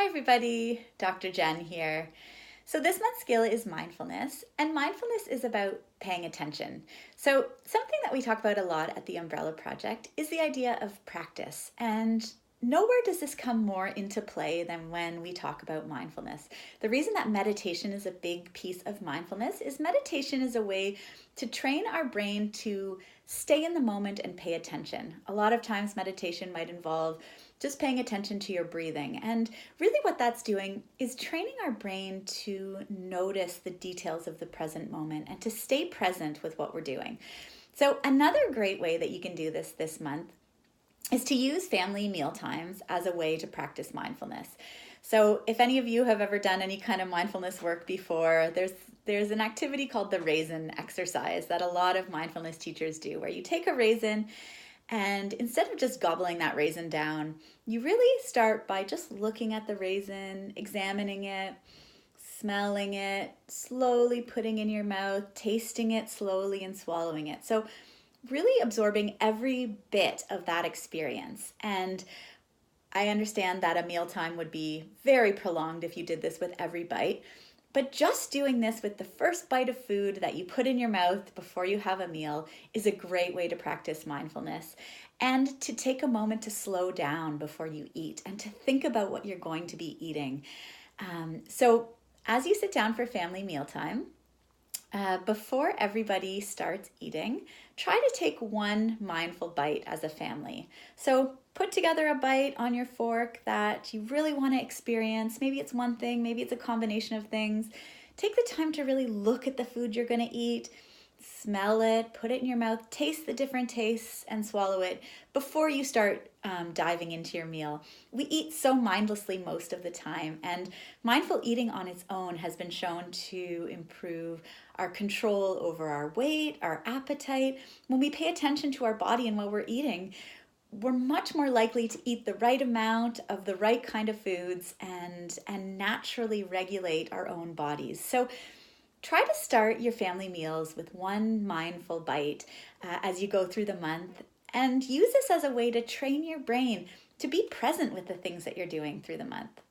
everybody, Dr. Jen here. So this month's skill is mindfulness, and mindfulness is about paying attention. So something that we talk about a lot at the Umbrella Project is the idea of practice, and nowhere does this come more into play than when we talk about mindfulness. The reason that meditation is a big piece of mindfulness is meditation is a way to train our brain to stay in the moment and pay attention. A lot of times meditation might involve just paying attention to your breathing. And really what that's doing is training our brain to notice the details of the present moment and to stay present with what we're doing. So another great way that you can do this month is to use family meal times as a way to practice mindfulness. So if any of you have ever done any kind of mindfulness work before, there's an activity called the raisin exercise that a lot of mindfulness teachers do, where you take a raisin and instead of just gobbling that raisin down, you really start by just looking at the raisin, examining it, smelling it, slowly putting in your mouth, tasting it slowly and swallowing it. So really absorbing every bit of that experience. And I understand that a mealtime would be very prolonged if you did this with every bite. But just doing this with the first bite of food that you put in your mouth before you have a meal is a great way to practice mindfulness and to take a moment to slow down before you eat and to think about what you're going to be eating. So as you sit down for family mealtime, before everybody starts eating, try to take one mindful bite as a family. So put together a bite on your fork that you really want to experience. Maybe it's one thing, maybe it's a combination of things. Take the time to really look at the food you're going to eat, smell it, put it in your mouth, taste the different tastes, and swallow it before you start diving into your meal. We eat so mindlessly most of the time, and mindful eating on its own has been shown to improve our control over our weight, our appetite. When we pay attention to our body and what we're eating, we're much more likely to eat the right amount of the right kind of foods and naturally regulate our own bodies. So try to start your family meals with one mindful bite as you go through the month, and use this as a way to train your brain to be present with the things that you're doing through the month.